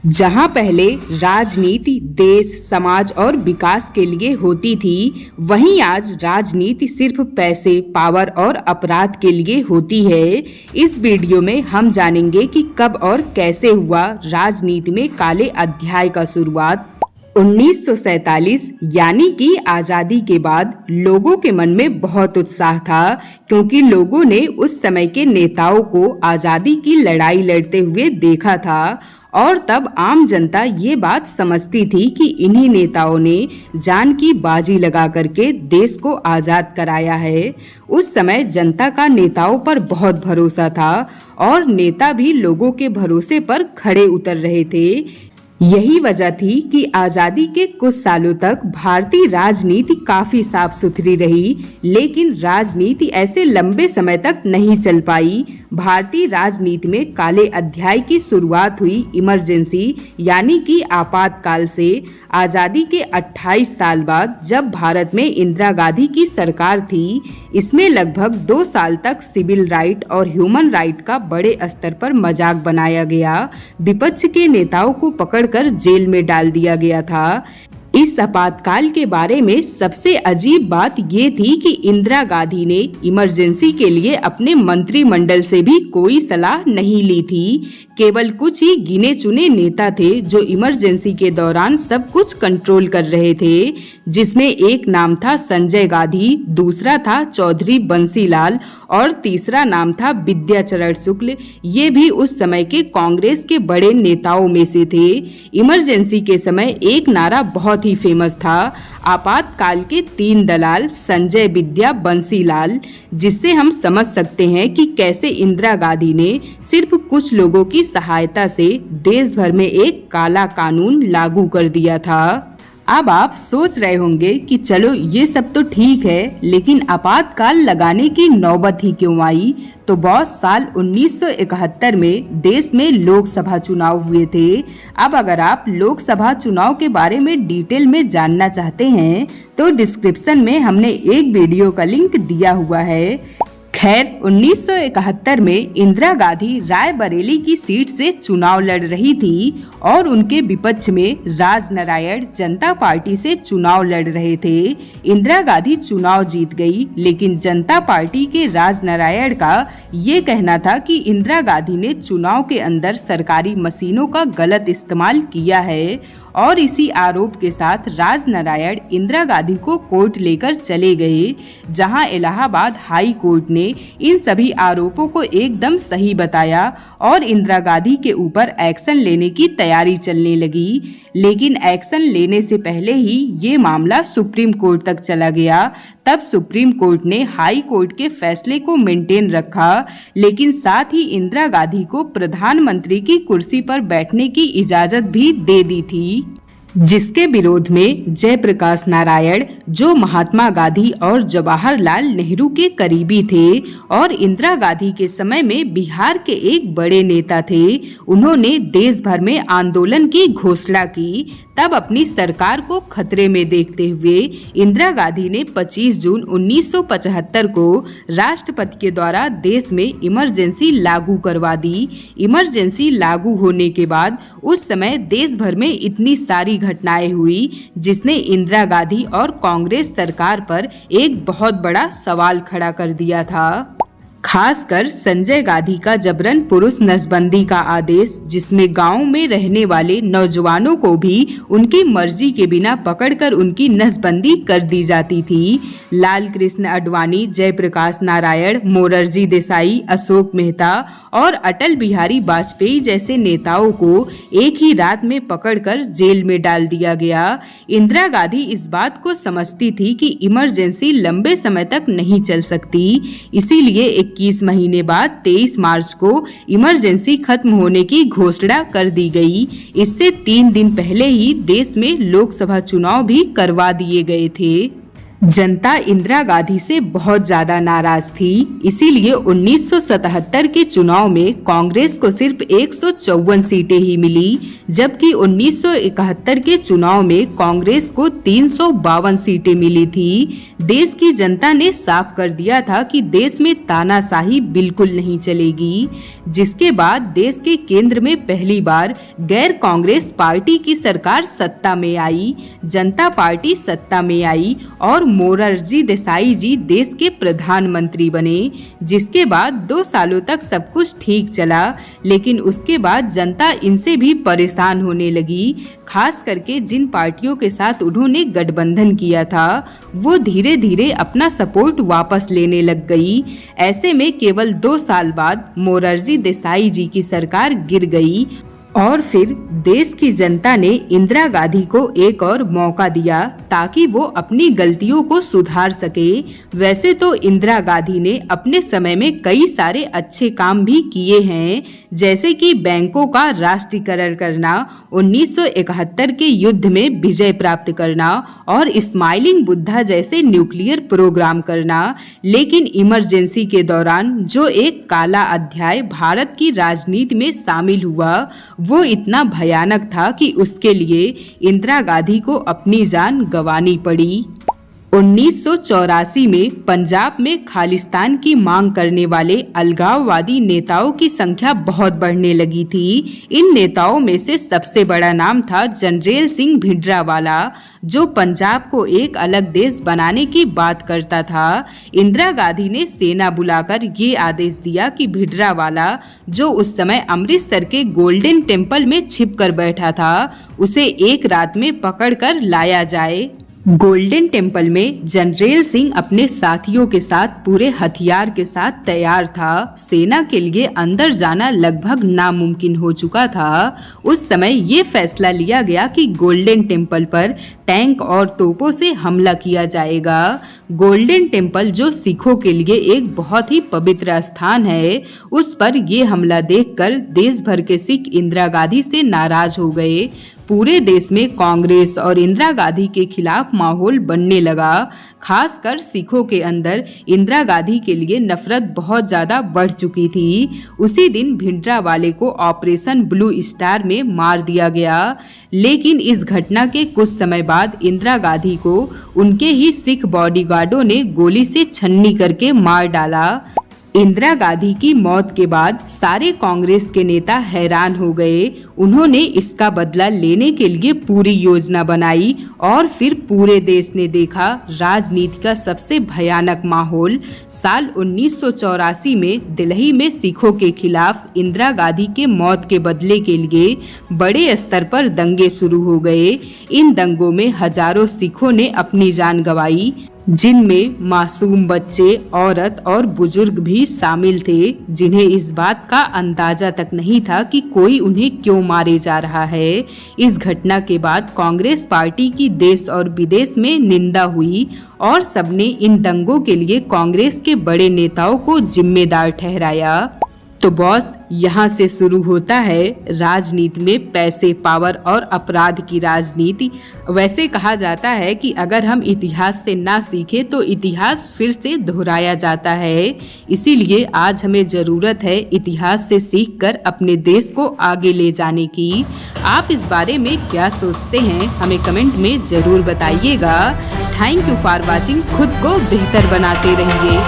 जहां पहले राजनीति देश, समाज और विकास के लिए होती थी, वहीं आज राजनीति सिर्फ पैसे, पावर और अपराध के लिए होती है। इस वीडियो में हम जानेंगे कि कब और कैसे हुआ राजनीति में काले अध्याय का शुरुआत। 1947 यानी कि आजादी के बाद लोगों के मन में बहुत उत्साह था, क्योंकि लोगों ने उस समय के नेताओं को आजादी की लड़ाई लड़ते हुए देखा था और तब आम जनता ये बात समझती थी कि इन्हीं नेताओं ने जान की बाजी लगा करके देश को आजाद कराया है। उस समय जनता का नेताओं पर बहुत भरोसा था और नेता भी लोगों के भरोसे पर खड़े उतर रहे थे। यही वजह थी कि आजादी के कुछ सालों तक भारतीय राजनीति काफी साफ सुथरी रही, लेकिन राजनीति ऐसे लंबे समय तक नहीं चल पाई। भारतीय राजनीति में काले अध्याय की शुरुआत हुई इमरजेंसी यानी कि आपातकाल से। आजादी के 28 साल बाद जब भारत में इंदिरा गांधी की सरकार थी, इसमें लगभग 2 साल तक सिविल राइट और ह्यूमन राइट का बड़े स्तर पर मजाक बनाया गया। विपक्ष के नेताओं को पकड़कर जेल में डाल दिया गया था। इस आपातकाल के बारे में सबसे अजीब बात ये थी कि इंदिरा गांधी ने इमरजेंसी के लिए अपने मंत्रिमंडल से भी कोई सलाह नहीं ली थी। केवल कुछ ही गिने चुने नेता थे जो इमरजेंसी के दौरान सब कुछ कंट्रोल कर रहे थे, जिसमें एक नाम था संजय गांधी, दूसरा था चौधरी बंसीलाल और तीसरा नाम था विद्याचरण शुक्ल। ये भी उस समय के कांग्रेस के बड़े नेताओं में से थे। इमरजेंसी के समय एक नारा बहुत ही फेमस था, आपातकाल के 3 दलाल संजय, विद्या, बंसीलाल, जिससे हम समझ सकते हैं कि कैसे इंदिरा गांधी ने सिर्फ कुछ लोगों की सहायता से देश भर में एक काला कानून लागू कर दिया था। अब आप सोच रहे होंगे कि चलो ये सब तो ठीक है, लेकिन आपातकाल लगाने की नौबत ही क्यों आई? तो बॉस, साल 1971 में देश में लोकसभा चुनाव हुए थे। अब अगर आप लोकसभा चुनाव के बारे में डिटेल में जानना चाहते हैं तो डिस्क्रिप्शन में हमने एक वीडियो का लिंक दिया हुआ है। खैर, 1971 में इंदिरा गांधी रायबरेली की सीट से चुनाव लड़ रही थी और उनके विपक्ष में राजनारायण जनता पार्टी से चुनाव लड़ रहे थे। इंदिरा गांधी चुनाव जीत गई, लेकिन जनता पार्टी के राजनारायण का ये कहना था कि इंदिरा गांधी ने चुनाव के अंदर सरकारी मशीनों का गलत इस्तेमाल किया है और इसी आरोप के साथ राजनारायण इंदिरा गांधी को कोर्ट लेकर चले गए, जहां इलाहाबाद हाई कोर्ट ने इन सभी आरोपों को एकदम सही बताया और इंदिरा गांधी के ऊपर एक्शन लेने की तैयारी चलने लगी। लेकिन एक्शन लेने से पहले ही ये मामला सुप्रीम कोर्ट तक चला गया। तब सुप्रीम कोर्ट ने हाई कोर्ट के फैसले को मेंटेन रखा, लेकिन साथ ही इंदिरा गांधी को प्रधानमंत्री की कुर्सी पर बैठने की इजाजत भी दे दी थी, जिसके विरोध में जयप्रकाश नारायण, जो महात्मा गांधी और जवाहरलाल नेहरू के करीबी थे और इंदिरा गांधी के समय में बिहार के एक बड़े नेता थे, उन्होंने देश भर में आंदोलन की घोषणा की। तब अपनी सरकार को खतरे में देखते हुए इंदिरा गांधी ने 25 जून 1975 को राष्ट्रपति के द्वारा देश में इमरजेंसी लागू करवा दी। इमरजेंसी लागू होने के बाद उस समय देश भर में इतनी सारी घटनाएं हुई, जिसने इंदिरा गांधी और कांग्रेस सरकार पर एक बहुत बड़ा सवाल खड़ा कर दिया था। खासकर संजय गांधी का जबरन पुरुष नसबंदी का आदेश, जिसमें गांव में रहने वाले नौजवानों को भी उनकी मर्जी के बिना पकड़कर उनकी नसबंदी कर दी जाती थी। लाल कृष्ण आडवाणी, जयप्रकाश नारायण, मोरारजी देसाई, अशोक मेहता और अटल बिहारी वाजपेयी जैसे नेताओं को एक ही रात में पकड़कर जेल में डाल दिया गया। इंदिरा गांधी इस बात को समझती थी कि इमरजेंसी लंबे समय तक नहीं चल सकती, इसीलिए 21 महीने बाद 23 मार्च को इमरजेंसी खत्म होने की घोषणा कर दी गई। इससे 3 दिन पहले ही देश में लोकसभा चुनाव भी करवा दिए गए थे। जनता इंदिरा गांधी से बहुत ज्यादा नाराज थी, इसीलिए 1977 के चुनाव में कांग्रेस को सिर्फ 154 सीटें ही मिली, जबकि 1971 के चुनाव में कांग्रेस को 352 सीटें मिली थी। देश की जनता ने साफ कर दिया था कि देश में तानाशाही बिल्कुल नहीं चलेगी, जिसके बाद देश के केंद्र में पहली बार गैर कांग्रेस पार्टी की सरकार सत्ता में आई। जनता पार्टी सत्ता में आई और मोरारजी देसाई जी देश के प्रधानमंत्री बने, जिसके बाद 2 सालों तक सब कुछ ठीक चला। लेकिन उसके बाद जनता इनसे भी परेशान होने लगी। खास करके जिन पार्टियों के साथ उन्होंने गठबंधन किया था वो धीरे धीरे अपना सपोर्ट वापस लेने लग गई। ऐसे में केवल 2 साल बाद मोरारजी देसाई जी की सरकार गिर गई और फिर देश की जनता ने इंदिरा गांधी को एक और मौका दिया ताकि वो अपनी गलतियों को सुधार सके। वैसे तो इंदिरा गांधी ने अपने समय में कई सारे अच्छे काम भी किए हैं, जैसे कि बैंकों का राष्ट्रीयकरण करना, 1971 के युद्ध में विजय प्राप्त करना और स्माइलिंग बुद्धा जैसे न्यूक्लियर प्रोग्राम करना। लेकिन इमरजेंसी के दौरान जो एक काला अध्याय भारत की राजनीति में शामिल हुआ वो इतना भयानक था कि उसके लिए इंदिरा गांधी को अपनी जान गंवानी पड़ी। 1984 में पंजाब में खालिस्तान की मांग करने वाले अलगाववादी नेताओं की संख्या बहुत बढ़ने लगी थी। इन नेताओं में से सबसे बड़ा नाम था जनरल सिंह भिंडरावाला, जो पंजाब को एक अलग देश बनाने की बात करता था। इंदिरा गांधी ने सेना बुलाकर ये आदेश दिया कि भिंडरावाला, जो उस समय अमृतसर के गोल्डन टेम्पल में छिपकर बैठा था, उसे एक रात में पकड़कर लाया जाए। गोल्डन टेम्पल में जनरल सिंह अपने साथियों के साथ पूरे हथियार के साथ तैयार था। सेना के लिए अंदर जाना लगभग नामुमकिन हो चुका था। उस समय ये फैसला लिया गया कि गोल्डन टेम्पल पर टैंक और तोपों से हमला किया जाएगा। गोल्डन टेम्पल, जो सिखों के लिए एक बहुत ही पवित्र स्थान है, उस पर यह हमला देखकर देश भर के सिख इंदिरा गांधी से नाराज हो गए। पूरे देश में कांग्रेस और इंदिरा गांधी के खिलाफ माहौल बनने लगा। खासकर सिखों के अंदर इंदिरा गांधी के लिए नफरत बहुत ज्यादा बढ़ चुकी थी। उसी दिन भिंडरावाले को ऑपरेशन ब्लू स्टार में मार दिया गया। लेकिन इस घटना के कुछ समय बाद इंदिरा गांधी को उनके ही सिख बॉडीगार्डों ने गोली से छन्नी करके मार डाला। इंदिरा गांधी की मौत के बाद सारे कांग्रेस के नेता हैरान हो गए। उन्होंने इसका बदला लेने के लिए पूरी योजना बनाई और फिर पूरे देश ने देखा राजनीति का सबसे भयानक माहौल। साल 1984 में दिल्ली में सिखों के खिलाफ इंदिरा गांधी के मौत के बदले के लिए बड़े स्तर पर दंगे शुरू हो गए। इन दंगों में हजारों सिखों ने अपनी जान गंवाई, जिनमें मासूम बच्चे, औरत और बुजुर्ग भी शामिल थे, जिन्हें इस बात का अंदाजा तक नहीं था कि कोई उन्हें क्यों मारे जा रहा है। इस घटना के बाद कांग्रेस पार्टी की देश और विदेश में निंदा हुई और सबने इन दंगों के लिए कांग्रेस के बड़े नेताओं को जिम्मेदार ठहराया। तो बॉस, यहाँ से शुरू होता है राजनीति में पैसे, पावर और अपराध की राजनीति। वैसे कहा जाता है कि अगर हम इतिहास से ना सीखे तो इतिहास फिर से दोहराया जाता है। इसीलिए आज हमें जरूरत है इतिहास से सीखकर अपने देश को आगे ले जाने की। आप इस बारे में क्या सोचते हैं, हमें कमेंट में जरूर बताइएगा। Thank you for watching. खुद को बेहतर बनाते रहिए।